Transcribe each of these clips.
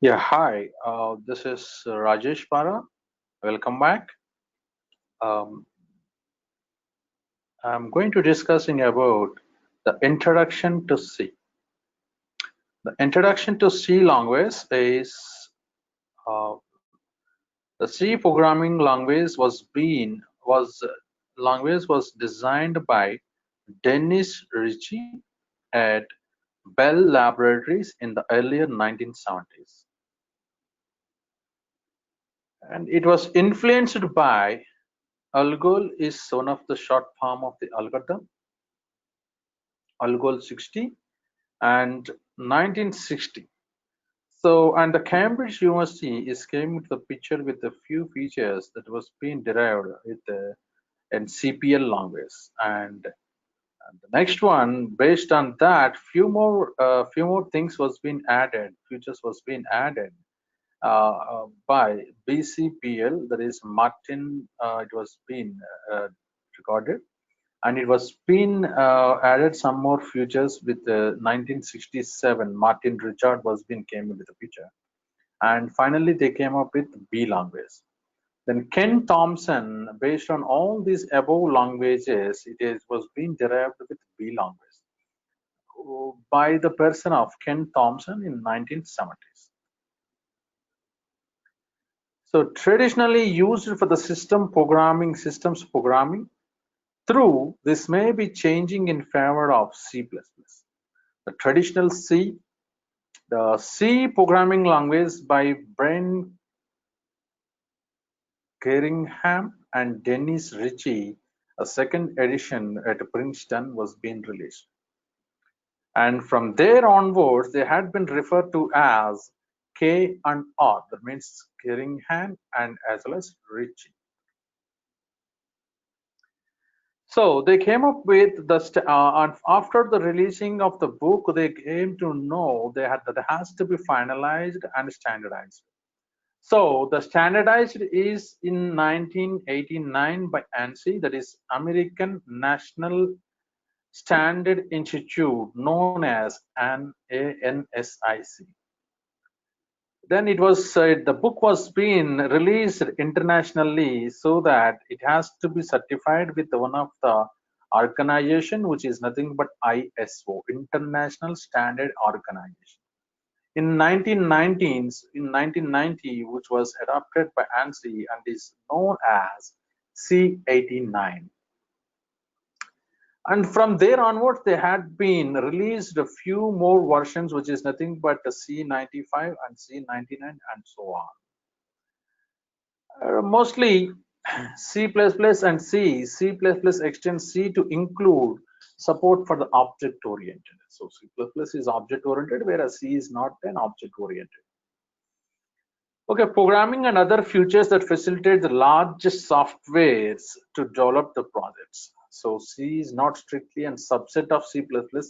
Yeah, hi. This is Rajesh Para. Welcome back. Um, I'm going to discussing about the introduction to C. The introduction to C language is uh, the C programming language was designed by Dennis Ritchie at Bell Laboratories in the earlier 1970s, and it was influenced by Algol is one of the short form of the algorithm, Algol 60 and 1960. So, and the Cambridge University is came to the picture with a few features that was being derived with the NCPL language. And the next one, based on that, few more things was being added, features was being added by BCPL, that is Martin, it was being recorded, and it was been added some more features with 1967. Martin Richard was been came into the picture, and finally they came up with B language. Then Ken Thompson, based on all these above languages, was being derived with B language by the person of Ken Thompson in 1970s. So traditionally used for the systems programming, through this may be changing in favor of C++. The traditional C, the C programming language by Brian Geringham and Dennis Ritchie, a second edition at Princeton was being released. And from there onwards, they had been referred to as K and R, that means Geringham and as well as Ritchie. So they came up with after the releasing of the book, they came to know that it has to be finalized and standardized. So the standardized is in 1989 by ANSI, that is American National Standard Institute, known as an ANSIC. Then it was the book was being released internationally so that it has to be certified with one of the organization, which is nothing but ISO, International Standard Organization. In 1990, which was adopted by ANSI and is known as C89. And from there onwards, they had been released a few more versions, which is nothing but the C95 and C99 and so on. Mostly C++ and C++ extends C to include support for the object-oriented. So C++ is object-oriented, whereas C is not an object-oriented. Okay, programming and other features that facilitate the largest softwares to develop the projects. So C is not strictly a subset of C++,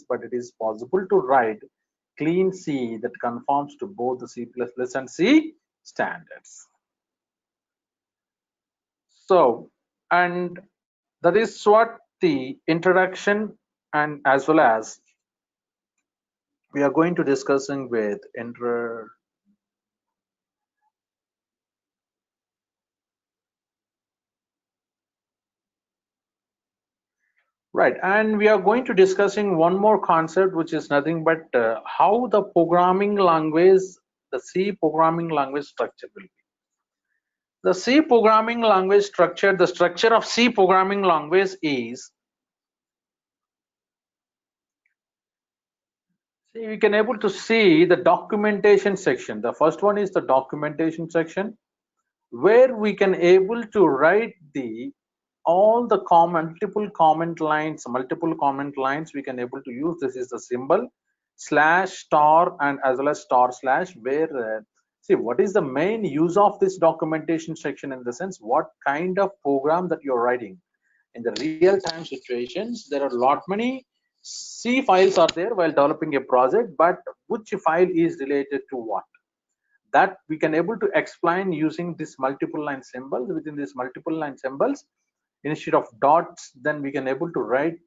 but it is possible to write clean C that conforms to both the C++ and C standards. So, and that is what the introduction, and as well as we are going to discussing with right, and we are going to discussing one more concept, which is nothing but how the programming language, the C programming language structure will be. The C programming language structure, the structure of C programming language is, see, we can able to see the documentation section. The first one is the documentation section, where we can able to write the all the multiple comment lines we can able to use. This is the symbol slash star and as well as star slash, where see what is the main use of this documentation section, in the sense what kind of program that you're writing in the real-time situations. There are a lot many C files are there while developing a project, but which file is related to what, that we can able to explain using this multiple line symbols. Within this multiple line symbols, instead of dots, then we can able to write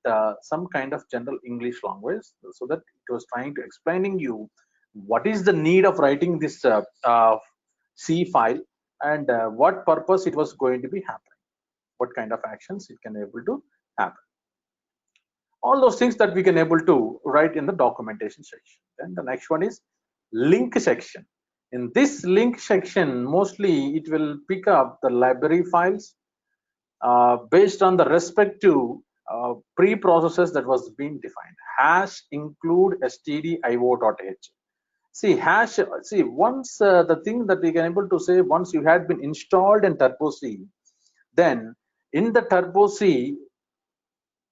some kind of general English language, so that it was trying to explaining you what is the need of writing this C file, and what purpose it was going to be happening, what kind of actions it can able to happen. All those things that we can able to write in the documentation section. Then the next one is link section. In this link section, mostly it will pick up the library files based on the respective preprocessors that was being defined. Hash include stdio.h. See, hash, see, once the thing that we can able to say, once you had been installed in Turbo C, then in the Turbo C,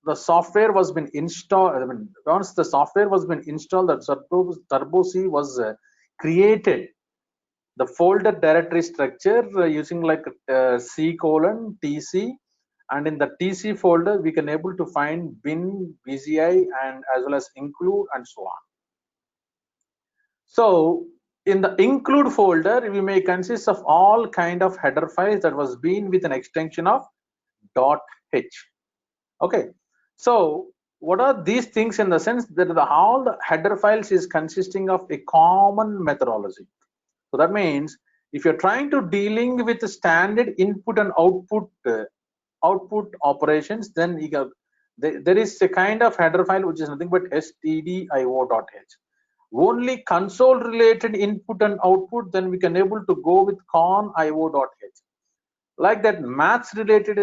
the software was been installed. I mean, once the software was been installed, the Turbo C was created. The folder directory structure using like C:/TC, and in the TC folder we can able to find bin, BZI, and as well as include and so on. So in the include folder, we may consist of all kind of header files that was been with an extension of .h. Okay, so what are these things in the sense that all the header files is consisting of a common methodology. So that means if you're trying to dealing with the standard input and output operations, then you have, there is a kind of header file which is nothing but stdio.h. Only console related input and output, then we can able to go with con.io.h. Like that, maths related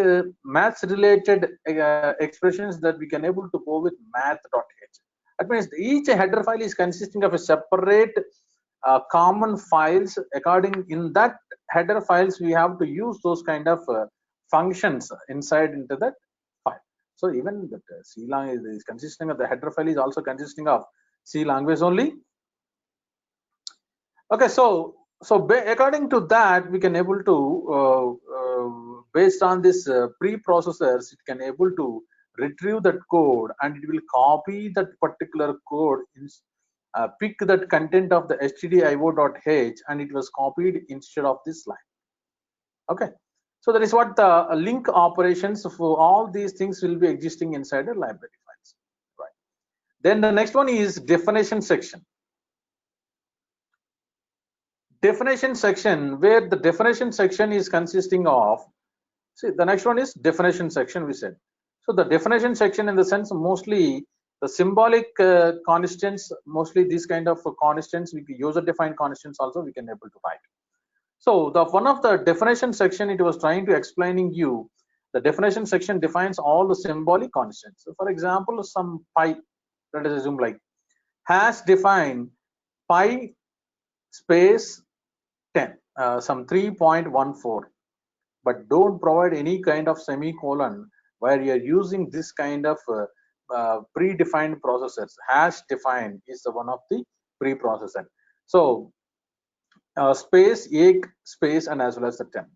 expressions, that we can able to go with math.h. That means each header file is consisting of a separate common files. According in that header files, we have to use those kind of functions inside into that file. So even that C language is consisting of the header file is also consisting of C language only. Okay, so according to that, we can able to based on this preprocessors, it can able to retrieve that code, and it will copy that particular code in, pick that content of the stdio.h, and it was copied instead of this line. Okay, so that is what the link operations for all these things will be existing inside the library files, right? Then the next one is definition section. Definition section, where the definition section is consisting of, see, the next one is definition section, we said. So the definition section, in the sense, mostly the symbolic constants, mostly these kind of constants, we user defined constants also we can able to write. So the one of the definition section, it was trying to explaining you, the definition section defines all the symbolic constants. So for example, some pi, let us assume like hash define pi space 10, some 3.14, but don't provide any kind of semicolon where you're using this kind of predefined processors. Hash define is the one of the preprocessor. So space, egg, space, and as well as the 10.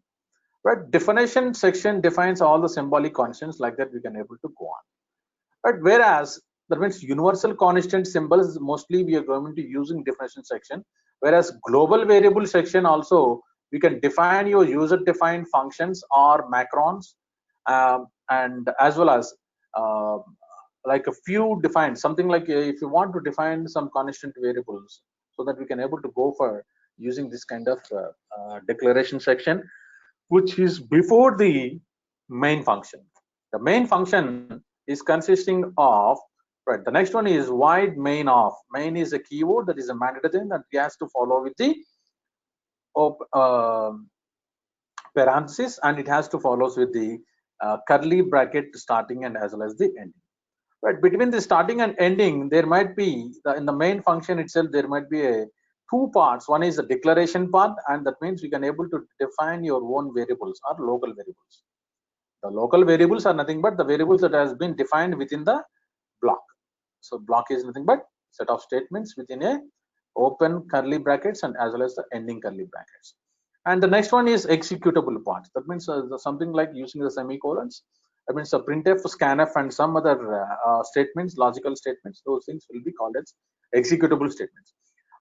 Right, definition section defines all the symbolic constants, like that we can able to go on. But whereas that means universal constant symbols, mostly we are going to using definition section, whereas global variable section also we can define your user defined functions or macrons, and as well as like a few defined something like if you want to define some constant variables, so that we can able to go for using this kind of declaration section, which is before the main function. The main function is consisting of, right, the next one is void main of. Main is a keyword that is a mandatory thing that has to follow with the parenthesis, and it has to follow with the curly bracket starting and as well as the ending. Right, between the starting and ending, there might be in the main function itself, there might be a two parts. One is the declaration part, and that means we can able to define your own variables or local variables. The local variables are nothing but the variables that has been defined within the block. So block is nothing but set of statements within a open curly brackets and as well as the ending curly brackets. And the next one is executable part. That means something like using the semicolons. That means the printf, scanf, and some other statements, logical statements. Those things will be called as executable statements.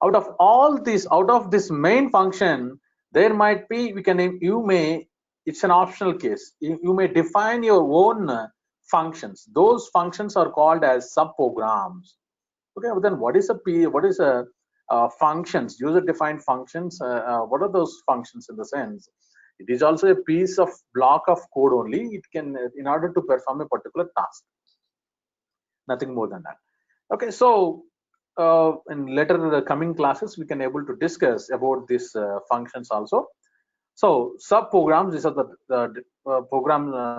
Out of all these, out of this main function, there might be, you may, it's an optional case, you may define your own functions. Those functions are called as subprograms. Okay, but then what is a functions, user-defined functions. What are those functions in the sense? It is also a piece of block of code only. It can, in order to perform a particular task, nothing more than that. Okay, so in later coming classes, we can able to discuss about these functions also. So sub programs, these are the program